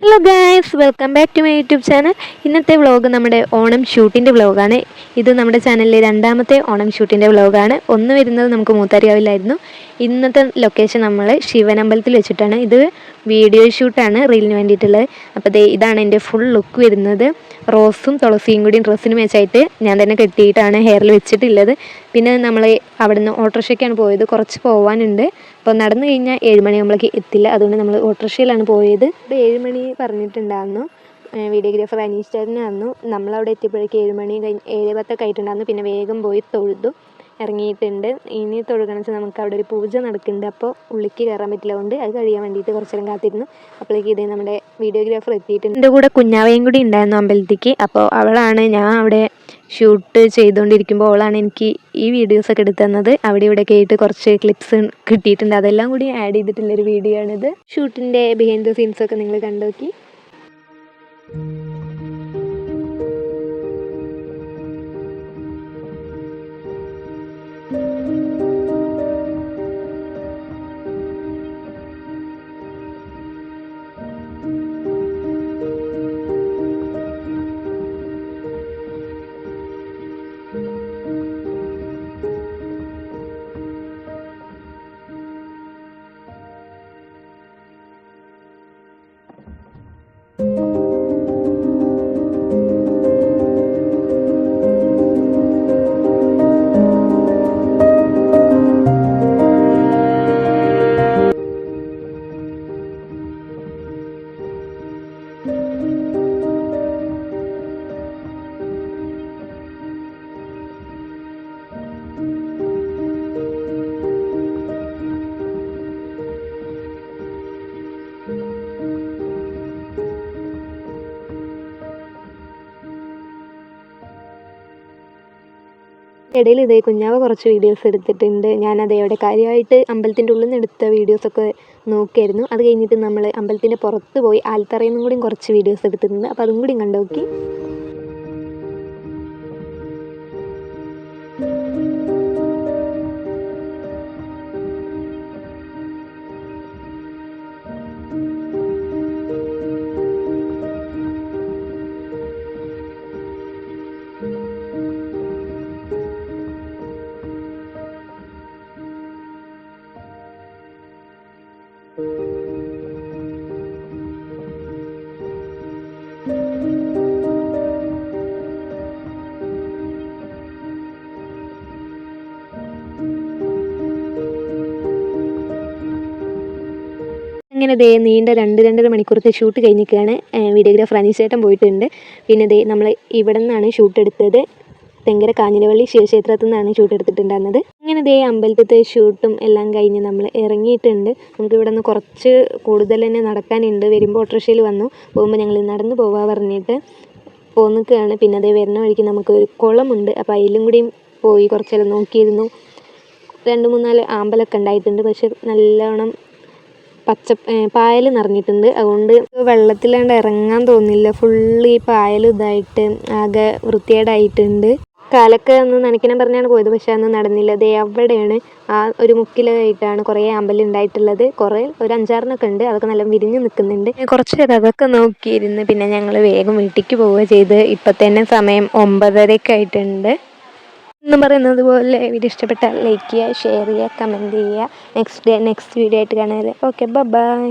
Hello guys, welcome back to my YouTube channel. ഇന്നത്തെ vlog നമ്മുടെ ഓണം ഷൂട്ടിൻ്റെ വ്ളോഗാണ്. ഇത് നമ്മുടെ ചാനലിലെ രണ്ടാമത്തെ ഓണം ഷൂട്ടിൻ്റെ വ്ളോഗാണ്. ഒന്ന് വരുന്നത് നമുക്ക് മൂത്താരിയാവിലായിരുന്നു. ഇന്നത്തെ ലൊക്കേഷൻ നമ്മൾ ശിവനമ്പലത്തിൽ വെച്ചിട്ടാണ്. ഇത് വീഡിയോ ഷൂട്ടാണ്, റീലിന് വേണ്ടിയിട്ടുള്ളത്. അപ്പോൾ ഇതാണ് എൻ്റെ ഫുൾ ലുക്ക് വരുന്നത്. റോസും തുളസിയും കൂടി ഡ്രസ്സിന് മാച്ചായിട്ട് ഞാൻ തന്നെ കെട്ടിയിട്ടാണ് ഹെയറിൽ വെച്ചിട്ടുള്ളത്. പിന്നെ നമ്മൾ അവിടുന്ന് ഓട്ടോറിക്ഷയ്ക്കാണ് പോയത്. കുറച്ച് പോകാനുണ്ട്. അപ്പോൾ നടന്നു കഴിഞ്ഞാൽ 7 മണിയാകുമ്പോഴേക്ക് എത്തില്ല. അതുകൊണ്ട് നമ്മൾ ഓട്ടോറിക്ഷയിലാണ് പോയത്. ഇവിടെ 7 മണി പറഞ്ഞിട്ടുണ്ടായിരുന്നു. വീഡിയോഗ്രാഫർ അനീഷ് ചേട്ടനായിരുന്നു. നമ്മളവിടെ എത്തിയപ്പോഴേക്ക് 7 മണി കഴിഞ്ഞ് 7:10 ആയിട്ടുണ്ടായിരുന്നു. പിന്നെ വേഗം പോയി തൊഴുതു ഇറങ്ങിയിട്ടുണ്ട്. ഇനി തൊഴുകണമെന്ന് വെച്ചാൽ നമുക്ക് അവിടെ ഒരു പൂജ നടക്കുന്നുണ്ട്. അപ്പോൾ ഉള്ളിലേക്ക് കയറാൻ പറ്റില്ല, കൊണ്ട് അത് കഴിയാൻ വേണ്ടിയിട്ട് കുറച്ച് നേരം കാത്തിരുന്നു. അപ്പോഴേക്ക് ഇതേ നമ്മുടെ വീഡിയോഗ്രാഫർ എത്തിയിട്ടുണ്ട്. എൻ്റെ കൂടെ കുഞ്ഞാവയും കൂടി ഉണ്ടായിരുന്നു അമ്പലത്തേക്ക്. അപ്പോൾ അവളാണ്, ഞാൻ അവിടെ ഷൂട്ട് ചെയ്തുകൊണ്ടിരിക്കുമ്പോൾ അവളാണ് എനിക്ക് ഈ വീഡിയോസൊക്കെ എടുത്തു തന്നത്. അവിടെ ഇവിടെയൊക്കെ ആയിട്ട് കുറച്ച് ക്ലിപ്സ് കിട്ടിയിട്ടുണ്ട്. അതെല്ലാം കൂടി ആഡ് ചെയ്തിട്ടുള്ളൊരു വീഡിയോ ആണിത്. ഷൂട്ടിൻ്റെ ബിഹൈൻഡ് ദ സീൻസൊക്കെ നിങ്ങൾ കണ്ടു നോക്കി. ഇടയിൽ ഇതേ കുഞ്ഞാവ കുറച്ച് വീഡിയോസ് എടുത്തിട്ടുണ്ട്. ഞാനത് അവിടെ കാര്യമായിട്ട് അമ്പലത്തിൻ്റെ ഉള്ളിൽ നിന്ന് എടുത്ത വീഡിയോസൊക്കെ നോക്കിയായിരുന്നു. അത് കഴിഞ്ഞിട്ട് നമ്മൾ അമ്പലത്തിൻ്റെ പുറത്ത് പോയി ആൽത്തറയിൽ നിന്നും കൂടി കുറച്ച് വീഡിയോസ് എടുത്തിട്ടുണ്ട്. അപ്പോൾ അതും കൂടി കണ്ടു നോക്കി. അങ്ങനെ നീണ്ട 2-2.5 മണിക്കൂറത്തെ ഷൂട്ട് കഴിഞ്ഞിരിക്കുകയാണ്. വീഡിയോഗ്രാഫർ അനീഷ് ചേട്ടൻ പോയിട്ടുണ്ട്. പിന്നെ നമ്മൾ ഇവിടെ നിന്നാണ് ഷൂട്ട് എടുത്തത്. തെങ്കര കാഞ്ഞിരവള്ളി ശിവക്ഷേത്രത്തിൽ നിന്നാണ് ഷൂട്ട് എടുത്തിട്ടുണ്ടായിരുന്നത്. അങ്ങനെ അമ്പലത്തിലത്തെ ഷൂട്ടും എല്ലാം കഴിഞ്ഞ് നമ്മൾ ഇറങ്ങിയിട്ടുണ്ട്. നമുക്ക് ഇവിടെ നിന്ന് കുറച്ച് കൂടുതൽ തന്നെ നടക്കാനുണ്ട്. വരുമ്പോൾ ഓട്ടോറിക്ഷയിൽ വന്നു, പോകുമ്പോൾ ഞങ്ങൾ നടന്ന് പോകാൻ പറഞ്ഞിട്ട് പോന്നിക്കുകയാണ്. പിന്നെ വരുന്ന വഴിക്ക് നമുക്കൊരു കുളമുണ്ട്. അപ്പോൾ അതിലും കൂടിയും പോയി കുറച്ചെല്ലാം നോക്കിയിരുന്നു. 2-3-4 ആമ്പലൊക്കെ ഉണ്ടായിട്ടുണ്ട്. പക്ഷെ നല്ലോണം പായൽ നിറഞ്ഞിട്ടുണ്ട്. അതുകൊണ്ട് വെള്ളത്തിലാണ്ട് ഇറങ്ങാൻ തോന്നില്ല. ഫുള്ള് ഈ പായൽ ഇതായിട്ട് ആകെ വൃത്തികേടായിട്ടുണ്ട്. കാലൊക്കെ ഒന്ന് നനയ്ക്കണം പറഞ്ഞാണ് പോയത്, പക്ഷെ അതൊന്നും നടന്നില്ല. അവിടെയാണ് ആ ഒരു മുക്കിലായിട്ടാണ് കുറേ ആമ്പൽ ഉണ്ടായിട്ടുള്ളത്. കുറേ ഒരു 5-6 ഉണ്ട്. അതൊക്കെ നല്ല വിരിഞ്ഞ് നിൽക്കുന്നുണ്ട്. കുറച്ച് നേരം അതൊക്കെ നോക്കിയിരുന്ന് പിന്നെ ഞങ്ങൾ വേഗം വീട്ടിലേക്ക് പോവുക ചെയ്ത്. ഇപ്പം തന്നെ സമയം 9:30 ആയിട്ടുണ്ട്. എന്നും പറയുന്നത് പോലെ വീഡിയോ ഇഷ്ടപ്പെട്ടാൽ ലൈക്ക് ചെയ്യുക, ഷെയർ ചെയ്യുക, കമൻറ്റ് ചെയ്യുക. നെക്സ്റ്റ് വീഡിയോ ആയിട്ട് കാണാതെ. Okay, by.